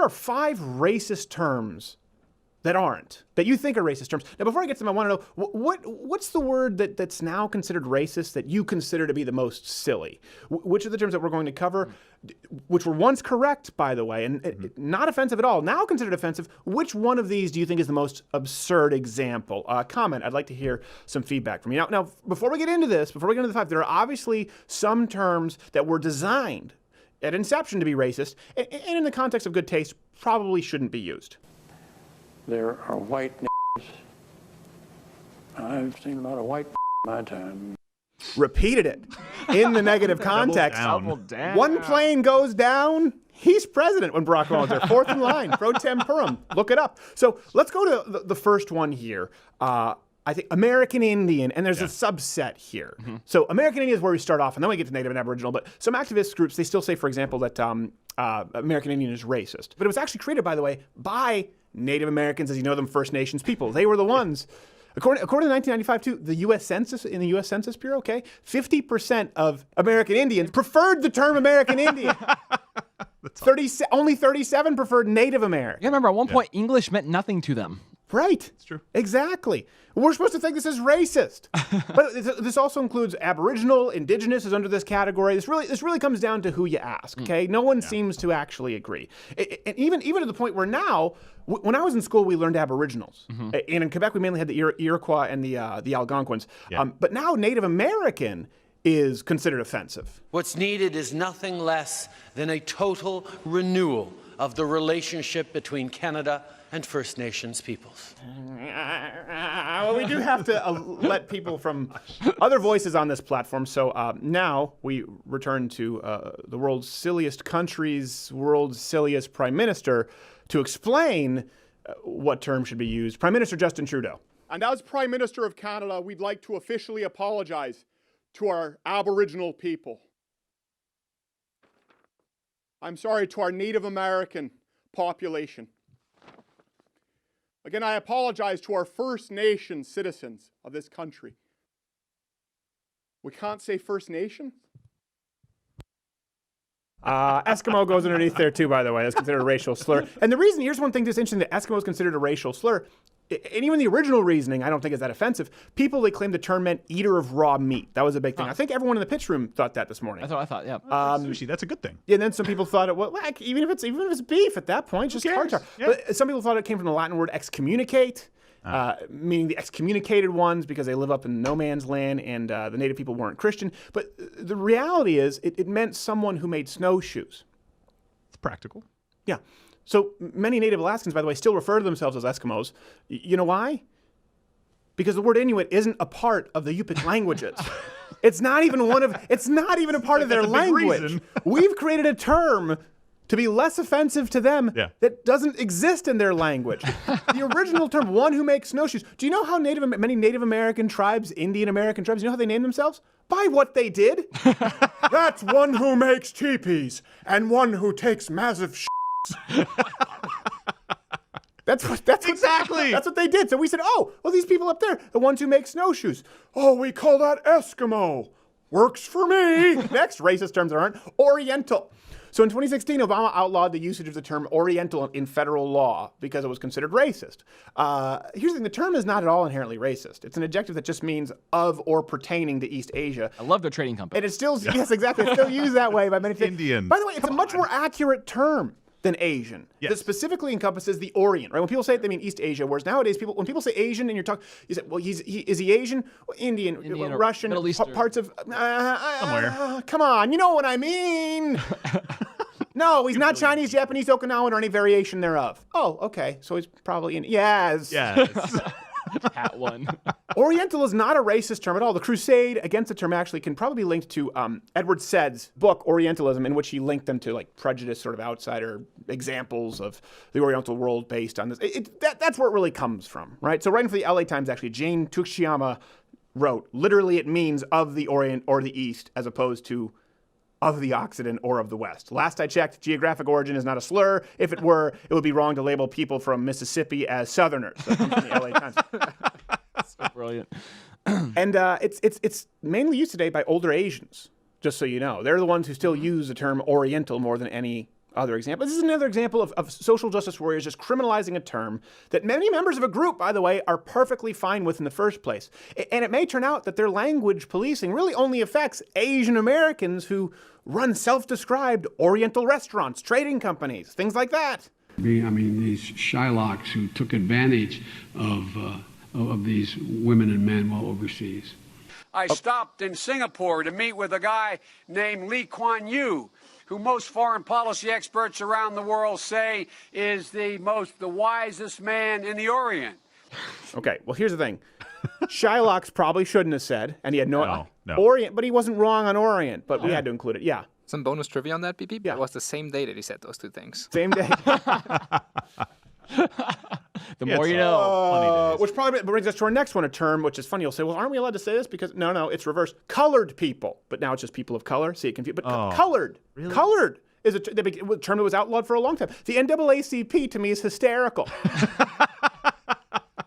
here are 5 racist terms that aren't, that you think are racist terms. Now, before I get to them, I want to know, what's the word that's now considered racist that you consider to be the most silly? Which of the terms that we're going to cover, which were once correct, by the way, and not offensive at all, now considered offensive, which one of these do you think is the most absurd example? Comment. I'd like to hear some feedback from you. Now, before we get into this, before we get into the 5, there are obviously some terms that were designed at inception to be racist, and in the context of good taste, probably shouldn't be used. There are white n***s. I've seen a lot of white in my time. Repeated it in the negative context. Double down. One plane goes down, he's president when Barack Obama was there. 4th in line, pro temporum. Look it up. So let's go to the first one here. I think American Indian, and there's a subset here. So American Indian is where we start off, and then we get to Native and Aboriginal. But some activist groups, they still say, for example, that American Indian is racist. But it was actually created, by the way, by Native Americans, as you know them, First Nations people. They were the ones. According to 1995, too, the U.S. Census, in the U.S. Census Bureau, 50% of American Indians preferred the term American Indian. Only 37 preferred Native American. Yeah, remember, at one point, English meant nothing to them. Right. It's true. Exactly. We're supposed to think this is racist. But this also includes Aboriginal, Indigenous is under this category. This really comes down to who you ask, okay? No one seems to actually agree. And even to the point where now, when I was in school, we learned Aboriginals. And in Quebec, we mainly had the Iroquois and the Algonquins. Yeah. But now Native American is considered offensive. What's needed is nothing less than a total renewal of the relationship between Canada and First Nations peoples. Well, we do have to let people from other voices on this platform. So now we return to the world's silliest country's world's silliest prime minister to explain what term should be used. Prime Minister Justin Trudeau. And as Prime Minister of Canada, we'd like to officially apologize to our Aboriginal people. I'm sorry, to our Native American population. Again, I apologize to our First Nation citizens of this country. We can't say First Nation? Eskimo goes underneath there too, by the way. That's considered a racial slur. And the reason, here's one thing that's interesting, that Eskimo is considered a racial slur. And even the original reasoning, I don't think is that offensive. People, they claimed the term meant eater of raw meat. That was a big thing. I think everyone in the pitch room thought that this morning. I thought, yeah. Sushi, that's a good thing. Yeah, and then some people thought it, well, like, even if it's beef at that point, it's just tartar. Yeah. But some people thought it came from the Latin word excommunicate, meaning the excommunicated ones because they live up in no man's land and the native people weren't Christian. But the reality is it meant someone who made snowshoes. It's practical. Yeah. So many Native Alaskans, by the way, still refer to themselves as Eskimos. You know why? Because the word Inuit isn't a part of the Yupik languages. It's not even a part of their language. We've created a term to be less offensive to them that doesn't exist in their language. The original term, one who makes snowshoes. Do you know how many Native American tribes, Indian American tribes, you know how they name themselves? By what they did. That's one who makes teepees and one who takes massive That's what they did. So we said, oh, well, these people up there, the ones who make snowshoes. Oh, we call that Eskimo. Works for me. Next, racist terms that aren't. Oriental. So in 2016, Obama outlawed the usage of the term Oriental in federal law because it was considered racist. Here's the thing, the term is not at all inherently racist. It's an adjective that just means of or pertaining to East Asia. I love their trading company. And it's still, yes, exactly, it's still used that way by many people. Indian. By the way, it's a much more accurate term than Asian. Yes. That specifically encompasses the Orient, right? When people say it, they mean East Asia, whereas nowadays, when people say Asian and you're talking, you say, well, is he Asian? Well, Indian or Russian, Middle Eastern. parts of... Somewhere. Come on, you know what I mean. No, he's not Chinese, Japanese, Okinawan, or any variation thereof. Oh, okay, so he's probably in... Yes. Yes. Hat one. Oriental is not a racist term at all. The crusade against the term actually can probably be linked to Edward Said's book, Orientalism, in which he linked them to like prejudiced sort of outsider examples of the Oriental world based on this. That's where it really comes from, right? So writing for the LA Times, actually, Jane Tuchiyama wrote, literally it means of the Orient or the East as opposed to of the Occident or of the West. Last I checked, geographic origin is not a slur. If it were, it would be wrong to label people from Mississippi as Southerners. That comes from the LA Times. So brilliant. And it's mainly used today by older Asians, just so you know. They're the ones who still use the term Oriental more than any Other example. This is another example of social justice warriors just criminalizing a term that many members of a group, by the way, are perfectly fine with in the first place. And it may turn out that their language policing really only affects Asian Americans who run self-described Oriental restaurants, trading companies, things like that. I mean, these Shylocks who took advantage of these women and men while overseas. I stopped in Singapore to meet with a guy named Lee Kuan Yew, who most foreign policy experts around the world say is the wisest man in the Orient. Okay, well, here's the thing. Shylocks probably shouldn't have said, and he had no. Orient, but he wasn't wrong on Orient, but we had to include it. Yeah. Some bonus trivia on that, BP? Yeah. It was the same day that he said those two things. Same day. The more you know. Which probably brings us to our next one, a term which is funny. You'll say, well, aren't we allowed to say this? Because no, it's reversed. Colored people. But now it's just people of color. See, it confused. But colored. Really? Colored is a term that was outlawed for a long time. The NAACP, to me, is hysterical.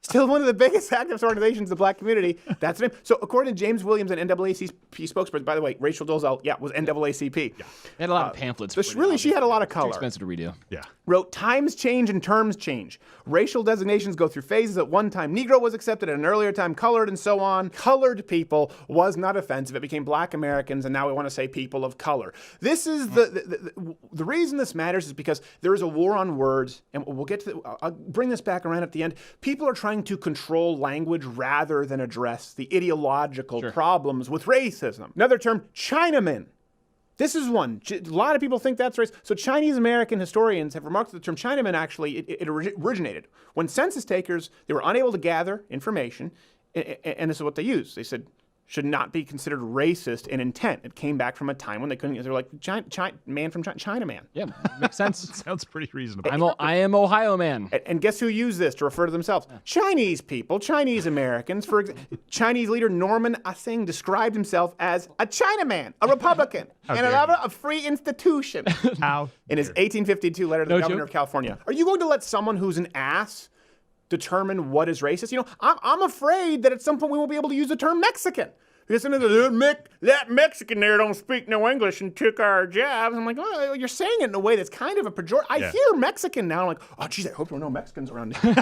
Still one of the biggest activist organizations in the black community. That's the name. So according to James Williams, an NAACP spokesperson, by the way, Rachel Dolezal, was NAACP. They had a lot of pamphlets. She had a lot of color. Too expensive to redo. Yeah. Wrote, times change and terms change. Racial designations go through phases. At one time, Negro was accepted. At an earlier time, colored, and so on. Colored people was not offensive. It became black Americans, and now we want to say people of color. This is the reason this matters is because there is a war on words, and we'll get to I'll bring this back around at the end. People are trying to control language rather than address the ideological problems with racism. Another term, Chinaman. This is one. A lot of people think that's race. So Chinese American historians have remarked that the term Chinaman actually it originated when census takers, they were unable to gather information, and this is what they used. They said, should not be considered racist in intent. It came back from a time when they couldn't. They were like, man from China man. Yeah, makes sense. Sounds pretty reasonable. I am Ohio man. And guess who used this to refer to themselves? Yeah. Chinese people, Chinese Americans. For example, Chinese leader Norman Asing described himself as a Chinaman, a Republican, and a lover of free institution. How? In his 1852 letter to the governor of California. Are you going to let someone who's an ass determine what is racist? You know, I'm afraid that at some point we won't be able to use the term Mexican. Because that Mexican there don't speak no English and took our jobs. I'm like, oh, you're saying it in a way that's kind of a pejorative. I hear Mexican now. I'm like, oh, geez, I hope there are no Mexicans around here.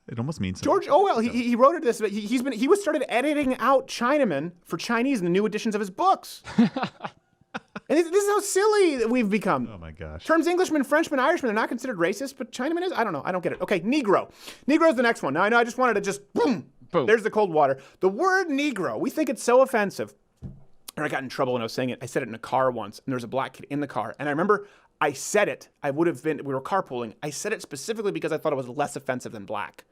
It almost means George Orwell, he wrote this. He was started editing out Chinaman for Chinese in the new editions of his books. And this is how silly that we've become. Oh, my gosh. Terms Englishman, Frenchman, Irishman, they're not considered racist, but Chinaman is? I don't know. I don't get it. Okay, Negro. Negro is the next one. Now, I know I just wanted to just, boom. There's the cold water. The word Negro, we think it's so offensive. And I got in trouble when I was saying it. I said it in a car once, and there was a black kid in the car. And I remember I said it. We were carpooling. I said it specifically because I thought it was less offensive than black.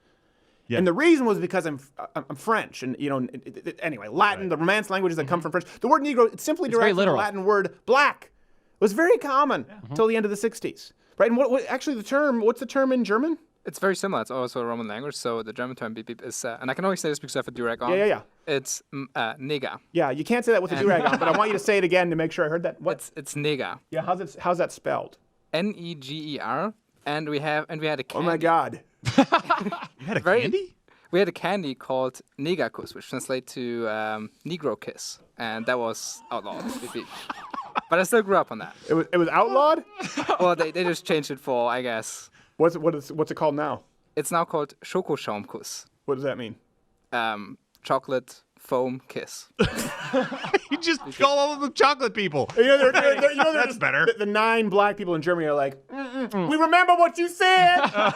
Yeah. And the reason was because I'm French, and anyway, Latin, the Romance languages that come from French. The word Negro, it's simply derived from the Latin word black. It was very common until the end of the 60s, right? And what actually what's the term in German? It's very similar. It's also a Roman language. So the German term beep beep is, and I can always say this because I have a durag on. Yeah. It's nigger. Yeah, you can't say that with a durag on, but I want you to say it again to make sure I heard that. What? It's nigger. Yeah, how's that spelled? Neger. And we had a candy. Oh my God. You had a candy? We had a candy called Negerkuss, which translates to Negro kiss, and that was outlawed. But I still grew up on that. It was outlawed? Well, they just changed it for, I guess. What's it called now? It's now called Schokoschaumkuss. What does that mean? Chocolate foam kiss. You just call all of them chocolate people. That's better. The 9 black people in Germany are like, we remember what you said.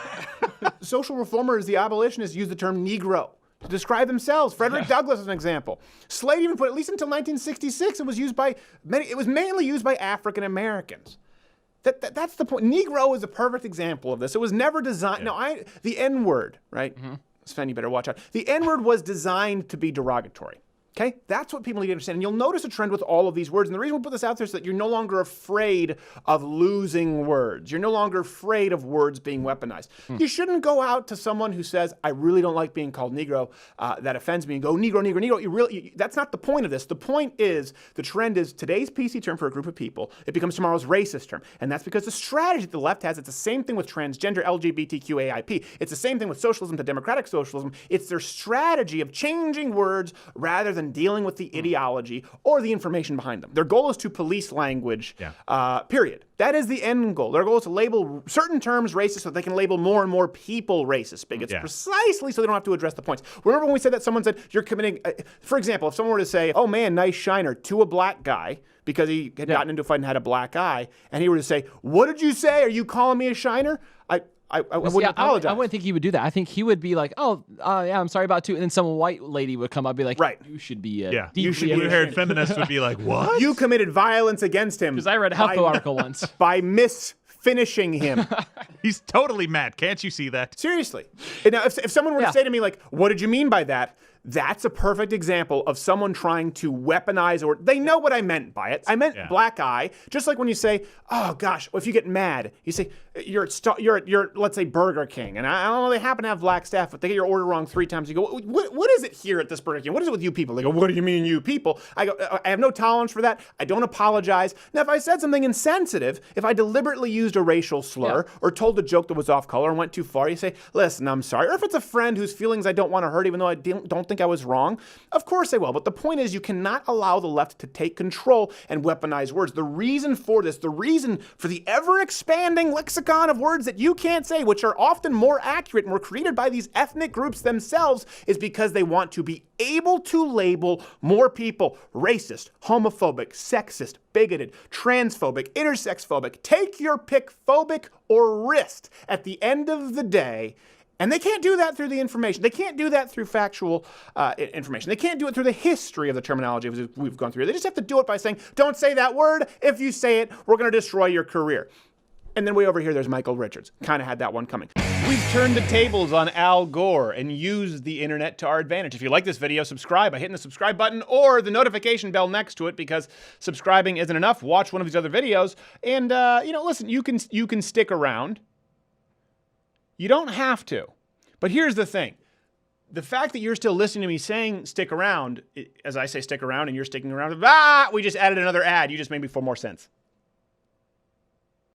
Social reformers, the abolitionists, use the term Negro to describe themselves. Frederick Douglass is an example. Slade even put, at least until 1966, it was mainly used by African Americans. That's the point. Negro is a perfect example of this. It was never designed. Yeah. The N-word, right? Mm-hmm. Sven, you better watch out. The N-word was designed to be derogatory. Okay? That's what people need to understand. And you'll notice a trend with all of these words. And the reason we put this out there is that you're no longer afraid of losing words. You're no longer afraid of words being weaponized. You shouldn't go out to someone who says, I really don't like being called Negro, that offends me, and go, Negro, Negro, Negro. That's not the point of this. The point is, the trend is today's PC term for a group of people, it becomes tomorrow's racist term. And that's because the strategy that the left has, it's the same thing with transgender, LGBTQAIP. It's the same thing with socialism to democratic socialism. It's their strategy of changing words rather than than dealing with the ideology or the information behind them. Their goal is to police language, period. That is the end goal. Their goal is to label certain terms racist so they can label more and more people racist bigots, precisely so they don't have to address the points. Remember when we said that someone said, you're committing, for example, if someone were to say, oh man, nice shiner, to a black guy, because he had gotten into a fight and had a black eye, and he were to say, what did you say? Are you calling me a shiner? I wouldn't apologize. I wouldn't think he would do that. I think he would be like, oh, yeah, I'm sorry about too. And then some white lady would come up and be like, right. You should be you should. Blue-haired feminists would be like, what? You committed violence against him. Because I read a HuffPo article once. By finishing him. He's totally mad. Can't you see that? Seriously. Now, if someone were to say to me, like, what did you mean by that? That's a perfect example of someone trying to weaponize, or they know what I meant by it. I meant black eye. Just like when you say, oh gosh, if you get mad, you say, you're let's say Burger King, and I don't know, they happen to have black staff, but they get your order wrong 3 times. You go, what is it here at this Burger King? What is it with you people? They go, what do you mean you people? I go, I have no tolerance for that. I don't apologize. Now, if I said something insensitive, if I deliberately used a racial slur or told a joke that was off color and went too far, you say, listen, I'm sorry. Or if it's a friend whose feelings I don't want to hurt, even though I don't think I was wrong, of course I will. But the point is, you cannot allow the left to take control and weaponize words. The reason for this, the reason for the ever-expanding lexicon of words that you can't say, which are often more accurate and were created by these ethnic groups themselves, is because they want to be able to label more people racist, homophobic, sexist, bigoted, transphobic, intersexphobic, take your pick, phobic or wrist at the end of the day. And they can't do that through the information. They can't do that through factual information. They can't do it through the history of the terminology we've gone through. They just have to do it by saying, don't say that word. If you say it, we're going to destroy your career. And then way over here, there's Michael Richards. Kind of had that one coming. We've turned the tables on Al Gore and used the internet to our advantage. If you like this video, subscribe by hitting the subscribe button or the notification bell next to it, because subscribing isn't enough. Watch one of these other videos. And, listen, you can stick around. You don't have to. But here's the thing. The fact that you're still listening to me saying stick around, as I say stick around and you're sticking around, we just added another ad. You just made me 4 more cents.